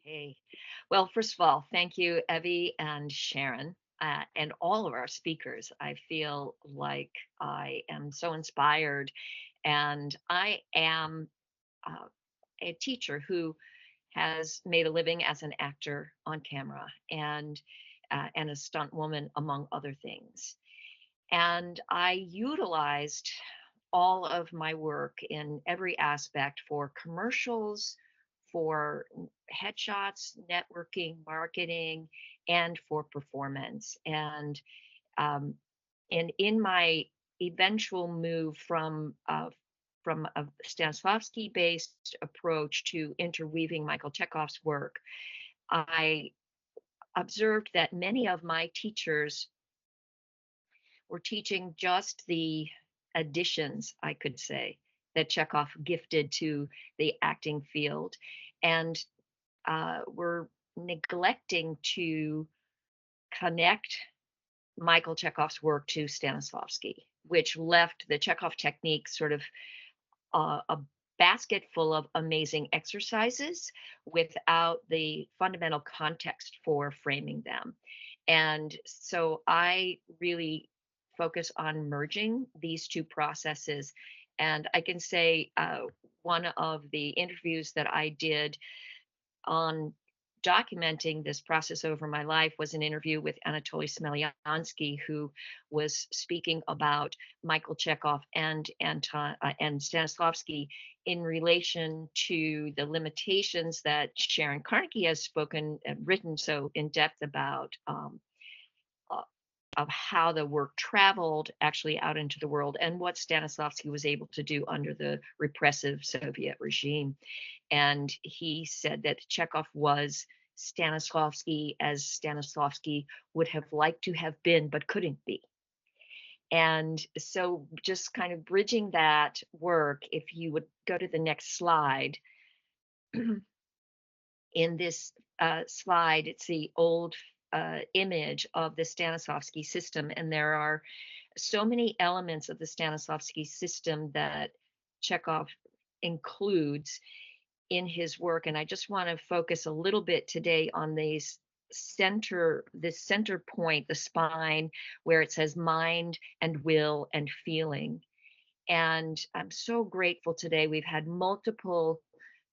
Hey, well, first of all, thank you, Evie and Sharon, and all of our speakers. I feel like I am so inspired, and I am uh, a teacher who has made a living as an actor on camera and a stunt woman, among other things. And I utilized all of my work in every aspect for commercials, for headshots, networking, marketing, and for performance. Um, and in my eventual move from a Stanislavski based approach to interweaving Michael Chekhov's work, I observed that many of my teachers were teaching just the additions, I could say, that Chekhov gifted to the acting field, and were neglecting to connect Michael Chekhov's work to Stanislavski, which left the Chekhov technique sort of a basket full of amazing exercises without the fundamental context for framing them. And so I really focus on merging these two processes. And I can say one of the interviews that I did on documenting this process over my life was an interview with Anatoly Smolyansky, who was speaking about Michael Chekhov and Stanislavski in relation to the limitations that Sharon Carnegie has spoken and written so in depth about. Uh, of how the work traveled actually out into the world and what Stanislavski was able to do under the repressive Soviet regime. And he said that Chekhov was Stanislavski as Stanislavski would have liked to have been but couldn't be. And so, just kind of bridging that work, if you would go to the next slide, in this slide, it's the old image of the Stanislavski system, and there are so many elements of the Stanislavski system that Chekhov includes in his work. And I just want to focus a little bit today on this center point, the spine, where it says mind and will and feeling. And I'm so grateful today. We've had multiple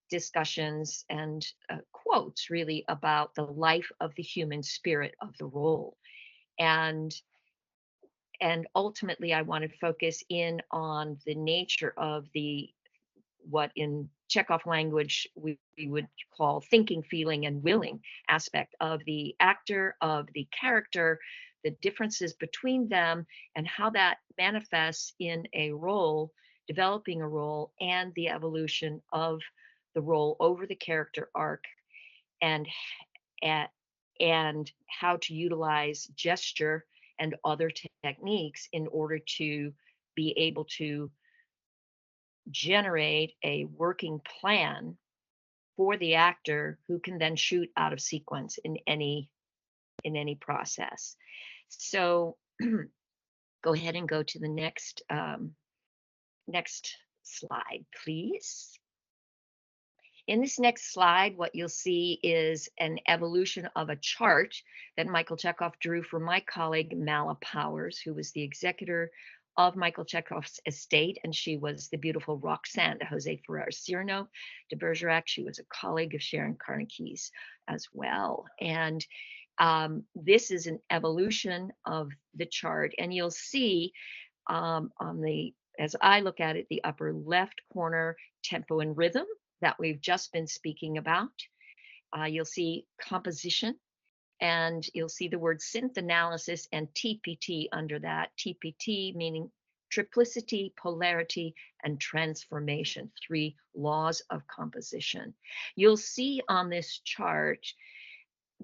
discussions and quotes really about the life of the human spirit of the role. And and ultimately I want to focus in on the nature of the what in Chekhov language we would call thinking, feeling, and willing aspect of the actor, of the character, the differences between them, and how that manifests in a role, developing a role, and the evolution of the role over the character arc, and a- and how to utilize gesture and other techniques in order to be able to generate a working plan for the actor who can then shoot out of sequence in any process. So go ahead and go to the next slide, please. In this next slide, what you'll see is an evolution of a chart that Michael Chekhov drew for my colleague Mala Powers, who was the executor of Michael Chekhov's estate, and she was the beautiful Roxanne de Jose Ferrer Cyrano de Bergerac. She was a colleague of Sharon Carnegie's as well. And this is an evolution of the chart, and you'll see on the as I look at it, the upper left corner, tempo and rhythm that we've just been speaking about. You'll see composition, and you'll see the word synth analysis and TPT under that. TPT meaning triplicity, polarity, and transformation, three laws of composition. You'll see on this chart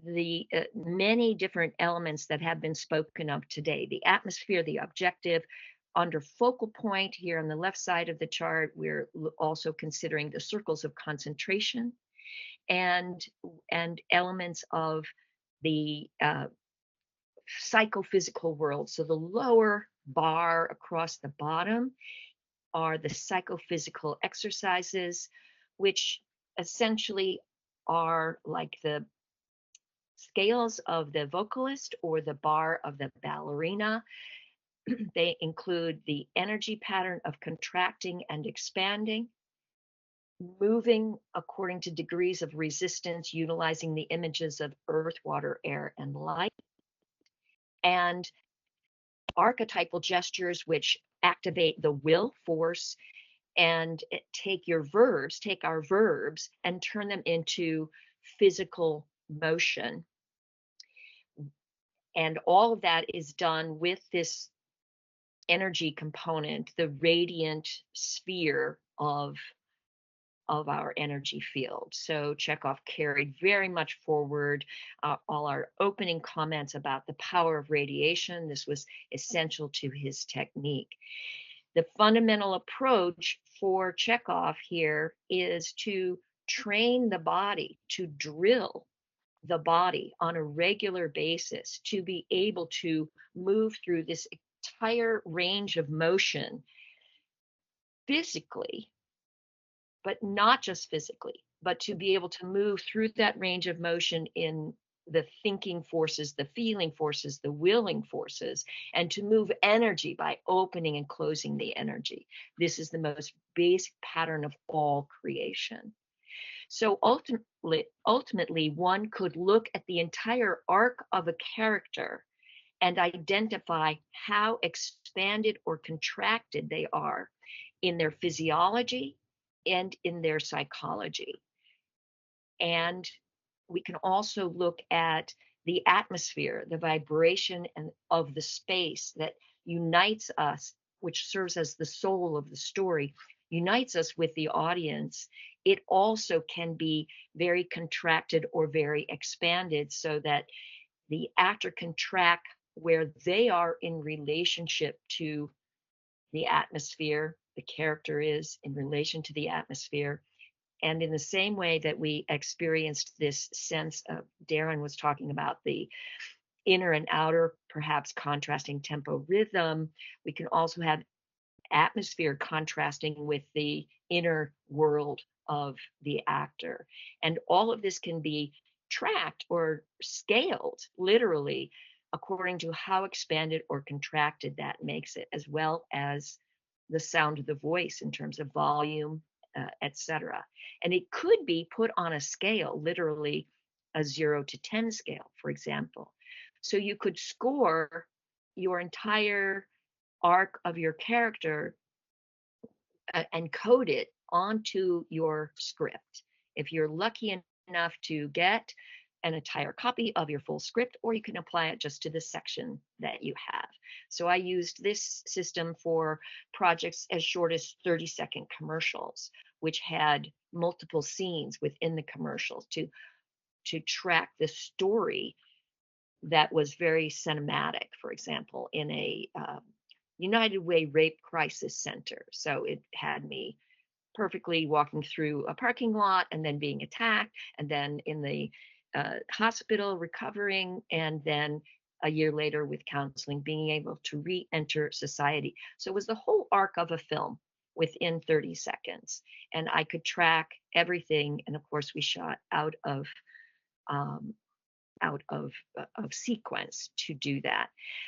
the many different elements that have been spoken of today: the atmosphere, the objective. Under focal point here on the left side of the chart, we're also considering the circles of concentration and elements of the psychophysical world. So the lower bar across the bottom are the psychophysical exercises, which essentially are like the scales of the vocalist or the bar of the ballerina. They include the energy pattern of contracting and expanding, moving according to degrees of resistance, utilizing the images of earth, water, air, and light, and archetypal gestures which activate the will force and take our verbs and turn them into physical motion. And all of that is done with this energy component, the radiant sphere of our energy field. So Chekhov carried very much forward all our opening comments about the power of radiation. This was essential to his technique. The fundamental approach for Chekhov here is to train the body, to drill the body on a regular basis, to be able to move through this entire range of motion physically, but not just physically, but to be able to move through that range of motion in the thinking forces, the feeling forces, the willing forces, and to move energy by opening and closing the energy. This is the most basic pattern of all creation. So ultimately, one could look at the entire arc of a character and identify how expanded or contracted they are in their physiology and in their psychology. And we can also look at the atmosphere, the vibration and of the space that unites us, which serves as the soul of the story, unites us with the audience. It also can be very contracted or very expanded so that the actor can track where they are in relationship to the atmosphere, the character is in relation to the atmosphere. And in the same way that we experienced this sense of, Darren was talking about the inner and outer, perhaps contrasting tempo rhythm, we can also have atmosphere contrasting with the inner world of the actor. And all of this can be tracked or scaled literally according to how expanded or contracted that makes it, as well as the sound of the voice in terms of volume, etc. And it could be put on a scale, literally a 0 to 10 scale, for example. So you could score your entire arc of your character and code it onto your script. If you're lucky enough to get an entire copy of your full script, or you can apply it just to the section that you have. So I used this system for projects as short as 30-second commercials, which had multiple scenes within the commercials to track the story that was very cinematic, for example, in a United Way Rape Crisis Center. So it had me perfectly walking through a parking lot and then being attacked, and then in the hospital recovering, and then a year later with counseling, being able to re-enter society. So it was the whole arc of a film within 30 seconds. And I could track everything. And of course, we shot um, of sequence to do that.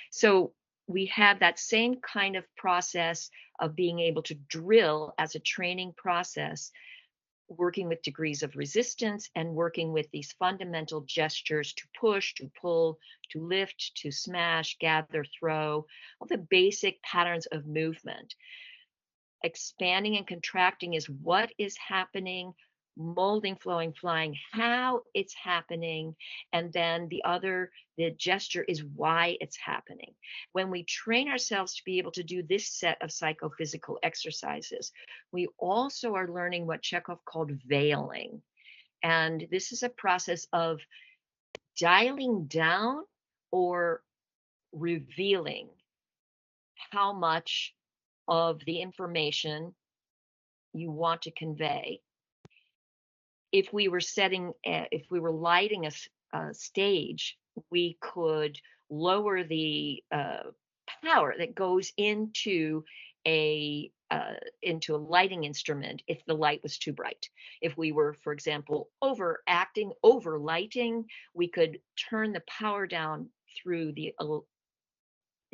So we have that same kind of process of being able to drill as a training process, working with degrees of resistance and working with these fundamental gestures to push, to pull, to lift, to smash, gather, throw, all the basic patterns of movement. Expanding and contracting is what is happening, molding, flowing, flying, how it's happening, and then the gesture is why it's happening. When we train ourselves to be able to do this set of psychophysical exercises, we also are learning what Chekhov called veiling. And this is a process of dialing down or revealing how much of the information you want to convey. If we were lighting a stage, we could lower the power that goes into a into a lighting instrument if the light was too bright. If we were, for example, overacting, over lighting, we could turn the power down through the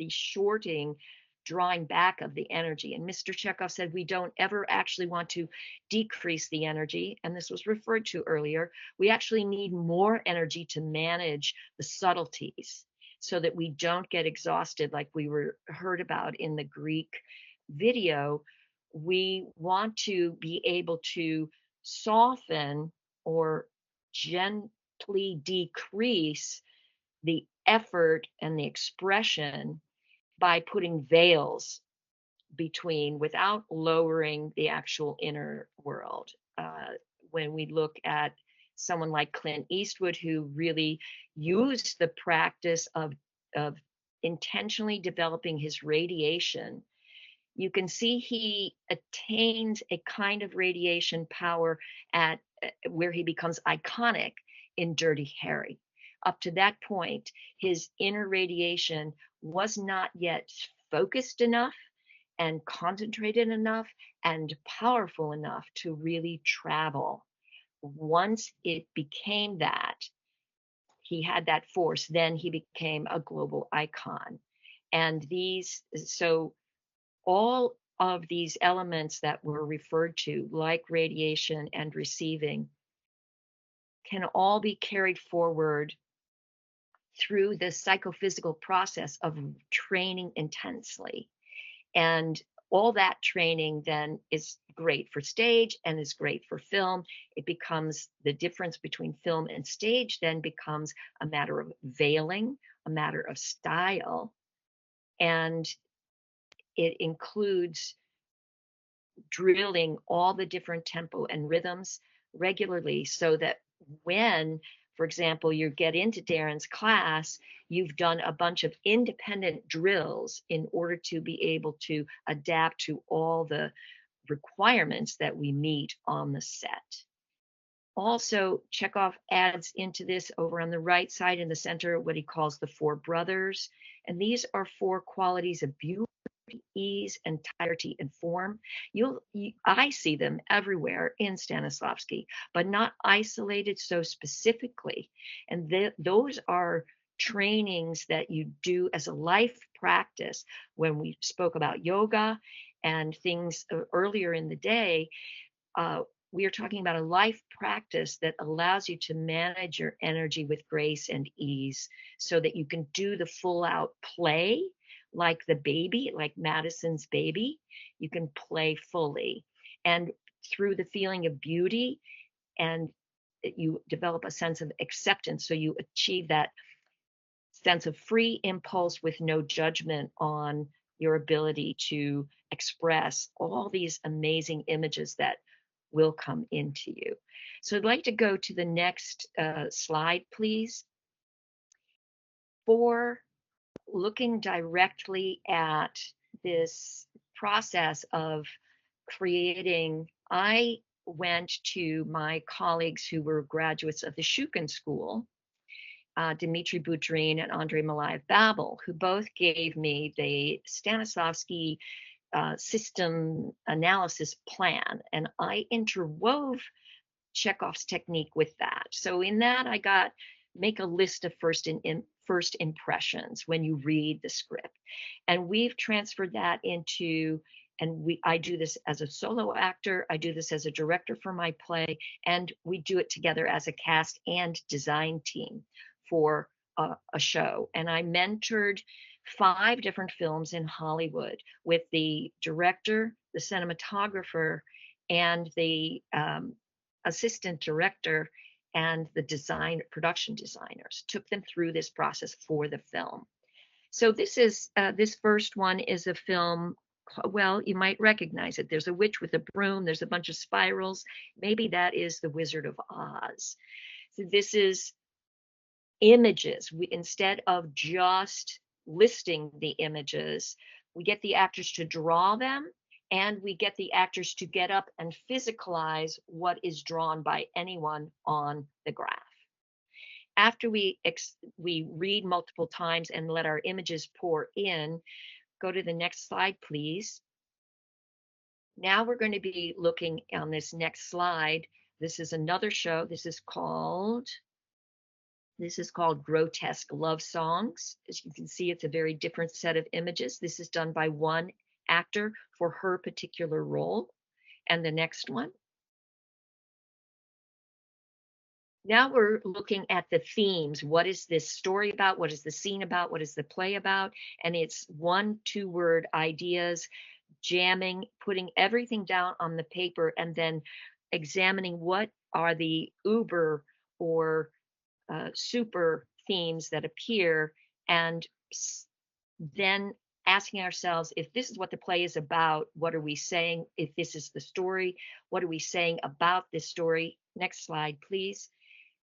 shorting, drawing back of the energy. And Mr. Chekhov said we don't ever actually want to decrease the energy. And this was referred to earlier. We actually need more energy to manage the subtleties so that we don't get exhausted like we were heard about in the Greek video. We want to be able to soften or gently decrease the effort and the expression by putting veils between without lowering the actual inner world. When we look at someone like Clint Eastwood, who really used the practice of intentionally developing his radiation, you can see he attains a kind of radiation power at where he becomes iconic in Dirty Harry. Up to that point, his inner radiation was not yet focused enough and concentrated enough and powerful enough to really travel. Once it became that, he had that force, then he became a global icon. And so all of these elements that were referred to, like radiation and receiving, can all be carried forward through the psychophysical process of training intensely. And all that training then is great for stage and is great for film. It becomes the difference between film and stage, then becomes a matter of veiling, a matter of style. And it includes drilling all the different tempo and rhythms regularly so that when, for example, you get into Darren's class, you've done a bunch of independent drills in order to be able to adapt to all the requirements that we meet on the set. Also, Chekhov adds into this over on the right side in the center what he calls the four brothers. And these are four qualities of beauty, ease, entirety, and form. I see them everywhere in Stanislavski, but not isolated so specifically. And those are trainings that you do as a life practice. When we spoke about yoga and things earlier in the day, we are talking about a life practice that allows you to manage your energy with grace and ease so that you can do the full out play like the baby, like Madison's baby. You can play fully. And through the feeling of beauty, and you develop a sense of acceptance. So you achieve that sense of free impulse with no judgment on your ability to express all these amazing images that will come into you. So I'd like to go to the next slide, please. For looking directly at this process of creating, I went to my colleagues who were graduates of the Shukin School, Dmitry Boudrin and Andrei Malayev Babel, who both gave me the Stanislavski system analysis plan, and I interwove Chekhov's technique with that. So in that, I got make a list of first impressions when you read the script, and we've transferred that into. And I do this as a solo actor. I do this as a director for my play, and we do it together as a cast and design team for a show. And I mentored 5 different films in Hollywood with the director, the cinematographer, and the assistant director and the production designers. Took them through this process for the film. So this first one is a film. Well, you might recognize it. There's a witch with a broom. There's a bunch of spirals. Maybe that is the Wizard of Oz. So this is images. Instead of just listing the images, we get the actors to draw them, and we get the actors to get up and physicalize what is drawn by anyone on the graph. After we read multiple times and let our images pour in, go to the next slide, please. Now we're going to be looking on this next slide. This is another show. This is called Grotesque Love Songs. As you can see, it's a very different set of images. This is done by one actor for her particular role. And the next one. Now we're looking at the themes. What is this story about? What is the scene about? What is the play about? And it's 1-2 word ideas, jamming, putting everything down on the paper, and then examining what are the uber or super themes that appear, and then asking ourselves, if this is what the play is about, what are we saying? If this is the story, what are we saying about this story? Next slide, please.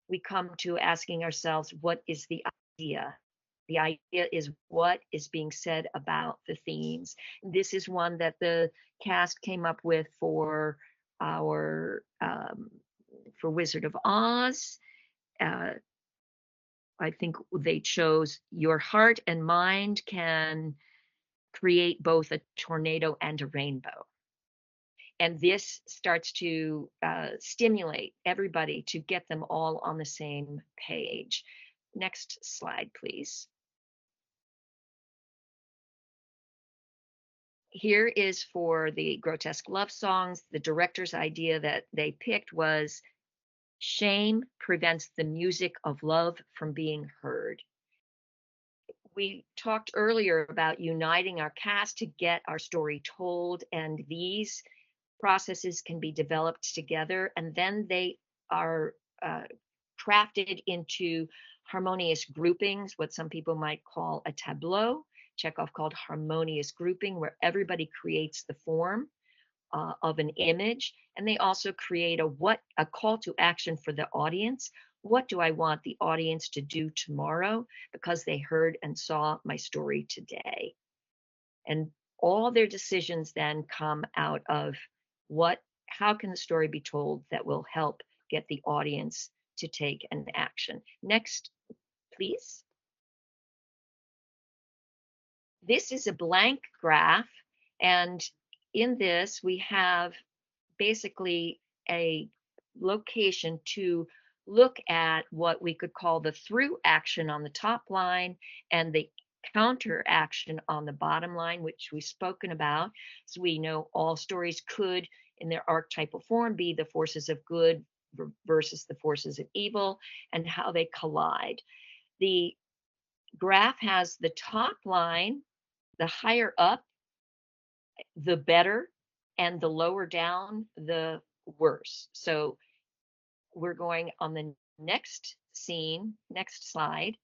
We come to asking ourselves, what is the idea? The idea is what is being said about the themes. This is one that the cast came up with for our for Wizard of Oz. I think they chose your heart and mind can create both a tornado and a rainbow. And this starts to stimulate everybody to get them all on the same page. Next slide, please. Here is for the Grotesque Love Songs. The director's idea that they picked was shame prevents the music of love from being heard. We talked earlier about uniting our cast to get our story told, and these processes can be developed together, and then they are crafted into harmonious groupings, what some people might call a tableau. Chekhov called harmonious grouping, where everybody creates the form of an image, and they also create a call to action for the audience. What do I want the audience to do tomorrow because they heard and saw my story today? And all their decisions then come out of how can the story be told that will help get the audience to take an action. Next, please. This is a blank graph, and in this we have basically a location to look at what we could call the through action on the top line and the counter action on the bottom line, which we've spoken about. So we know all stories could, in their archetypal form, be the forces of good versus the forces of evil, and how they collide. The graph has the top line, the higher up, the better, and the lower down, the worse. So we're going on the next scene, next slide.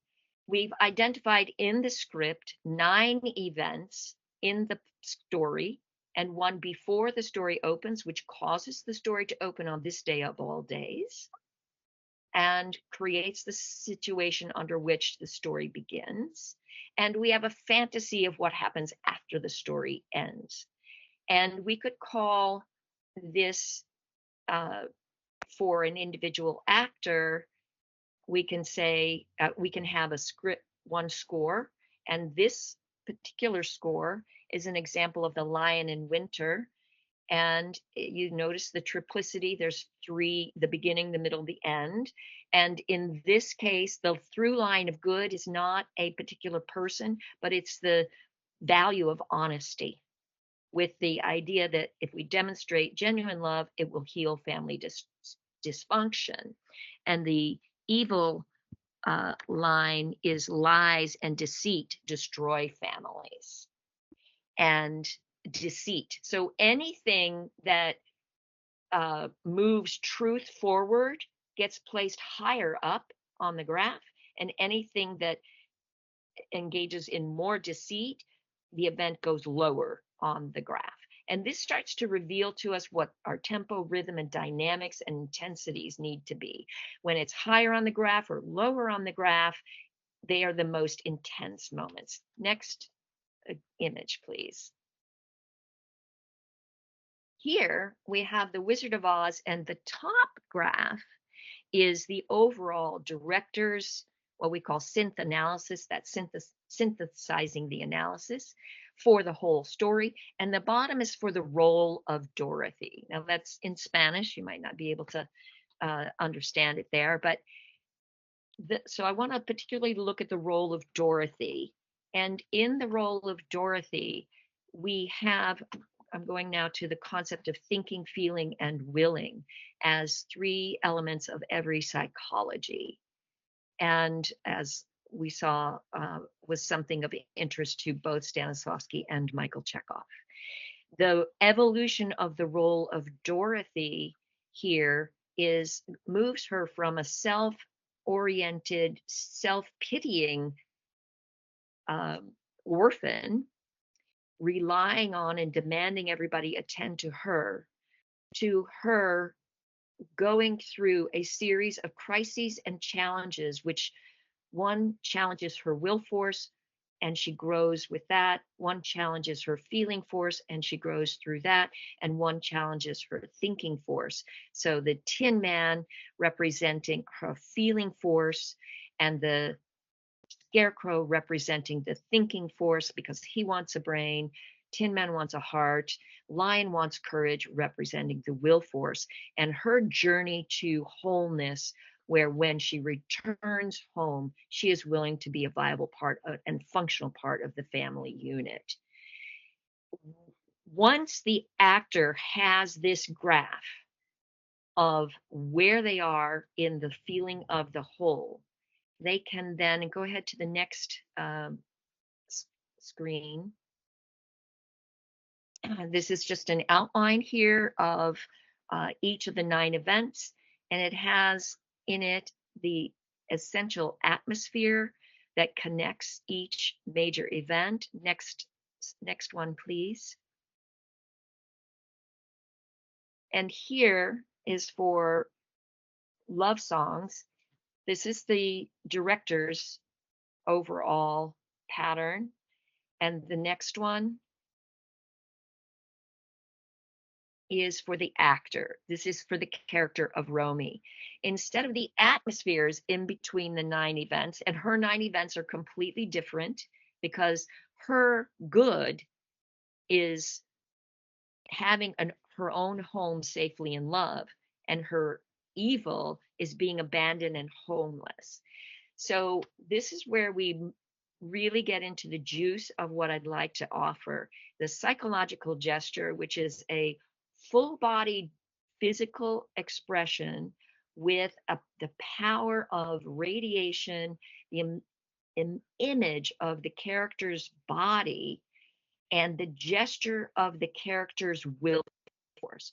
We've identified in the script 9 events in the story, and one before the story opens, which causes the story to open on this day of all days, and creates the situation under which the story begins. And we have a fantasy of what happens after the story ends. And we could call this, for an individual actor, we can say, we can have a script, one score, and this particular score is an example of The Lion in Winter. And you notice the triplicity. There's 3, the beginning, the middle, the end. And in this case, the through line of good is not a particular person, but it's the value of honesty, with the idea that if we demonstrate genuine love, it will heal family dysfunction. And the evil line is lies and deceit destroy families. And deceit. So anything that moves truth forward gets placed higher up on the graph, and anything that engages in more deceit, the event goes lower on the graph. And this starts to reveal to us what our tempo, rhythm, and dynamics and intensities need to be. When it's higher on the graph or lower on the graph, they are the most intense moments. Next image, please. Here we have the Wizard of Oz, and the top graph is the overall director's, what we call synth analysis, that's synthesizing the analysis. for the whole story. And the bottom is for the role of Dorothy. Now, that's in Spanish. You might not be able to understand it there, but so I want to particularly look at the role of Dorothy. And in the role of Dorothy, we have, I'm going now to the concept of thinking, feeling, and willing as three elements of every psychology. And as we saw, was something of interest to both Stanislavski and Michael Chekhov. The evolution of the role of Dorothy here is moves her from a self-oriented, self-pitying orphan, relying on and demanding everybody attend to her going through a series of crises and challenges, which one challenges her will force and she grows with that. One challenges her feeling force and she grows through that. And one challenges her thinking force. So the Tin Man representing her feeling force, and the Scarecrow representing the thinking force because he wants a brain. Tin Man wants a heart. Lion wants courage, representing the will force. And her journey to wholeness, where when she returns home, she is willing to be a viable part of, and functional part of the family unit. Once the actor has this graph of where they are in the feeling of the whole, they can then go ahead to the next screen. This is just an outline here of each of the 9 events, and it has in it the essential atmosphere that connects each major event. Next one, please. And here is for love songs. This is the director's overall pattern. And the next one is for the actor. This is for the character of Romy. Instead of the atmospheres in between the 9 events, and her 9 events are completely different because her good is having her own home safely in love, and her evil is being abandoned and homeless. So this is where we really get into the juice of what I'd like to offer. The psychological gesture, which is a full-bodied physical expression with the power of radiation, the image of the character's body, and the gesture of the character's will force.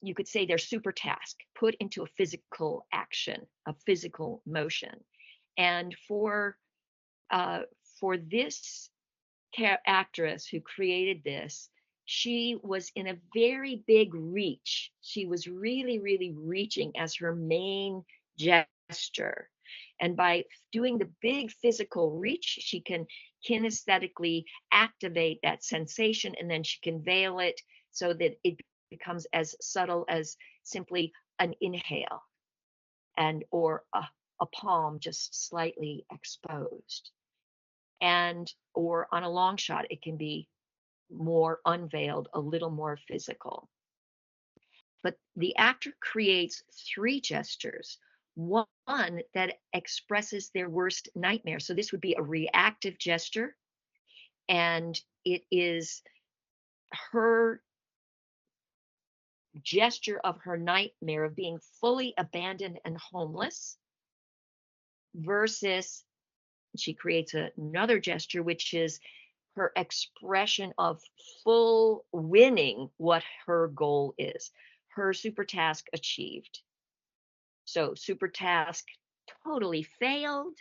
You could say they're super task put into a physical action, a physical motion. And for this actress who created this, she was in a very big reach. She was really, really reaching as her main gesture. And by doing the big physical reach, she can kinesthetically activate that sensation, and then she can veil it so that it becomes as subtle as simply an inhale or a palm just slightly exposed. And or on a long shot, it can be more unveiled, a little more physical. But the actor creates 3 gestures. One that expresses their worst nightmare. So this would be a reactive gesture, and it is her gesture of her nightmare of being fully abandoned and homeless, versus she creates another gesture, which is her expression of full winning what her goal is, her super task achieved. So super task totally failed,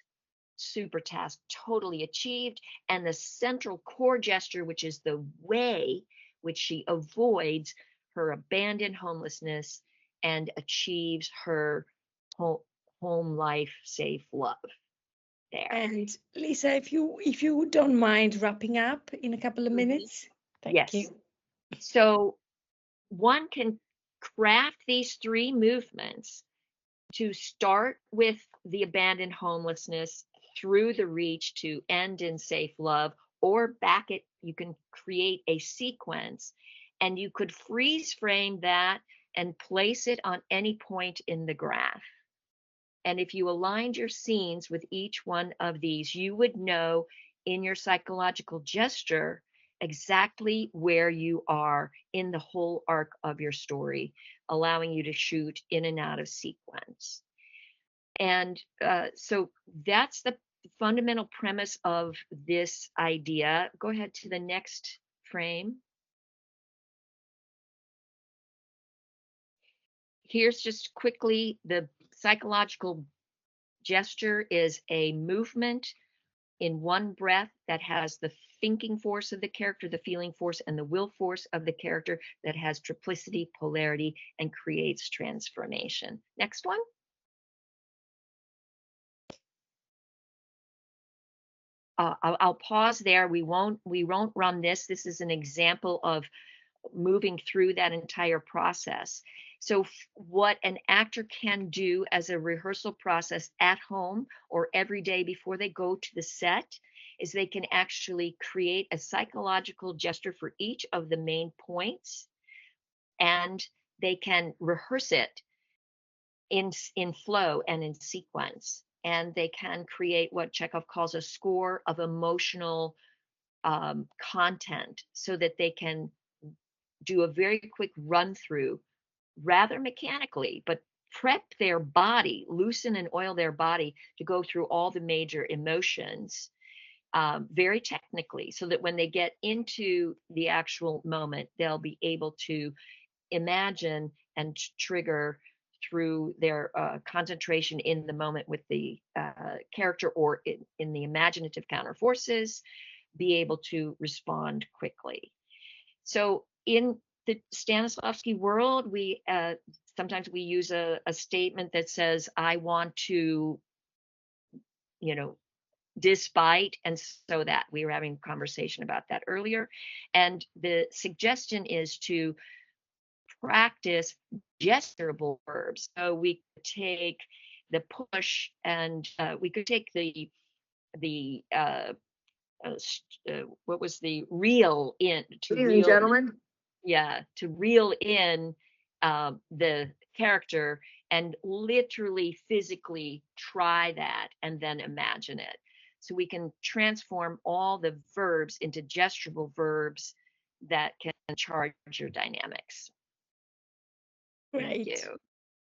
super task totally achieved, and the central core gesture, which is the way which she avoids her abandoned homelessness and achieves her home life safe love. There. And Lisa, if you don't mind wrapping up in a couple of minutes. Thank you. So one can craft these 3 movements to start with the abandoned homelessness through the reach to end in safe love, or back it. You can create a sequence, and you could freeze frame that and place it on any point in the graph. And if you aligned your scenes with each one of these, you would know in your psychological gesture exactly where you are in the whole arc of your story, allowing you to shoot in and out of sequence. And so that's the fundamental premise of this idea. Go ahead to the next frame. Here's just quickly the psychological gesture is a movement in one breath that has the thinking force of the character, the feeling force, and the will force of the character that has triplicity, polarity, and creates transformation. Next one. I'll pause there. We won't run this. This is an example of moving through that entire process. So, what an actor can do as a rehearsal process at home or every day before they go to the set is they can actually create a psychological gesture for each of the main points, and they can rehearse it in flow and in sequence. And they can create what Chekhov calls a score of emotional content so that they can do a very quick run through rather mechanically, but prep their body, loosen and oil their body to go through all the major emotions very technically, so that when they get into the actual moment, they'll be able to imagine and trigger through their concentration in the moment with the character or in the imaginative counter forces, be able to respond quickly. So in the Stanislavski world, we sometimes we use a statement that says, "I want to," you know, despite, and so that we were having a conversation about that earlier, and the suggestion is to practice gesturable verbs. So we could take the push, and we could take the what was the reel in to Ladies and reel gentlemen, yeah, to reel in the character and literally physically try that and then imagine it. So we can transform all the verbs into gesturable verbs that can charge your dynamics. Thank Great. you.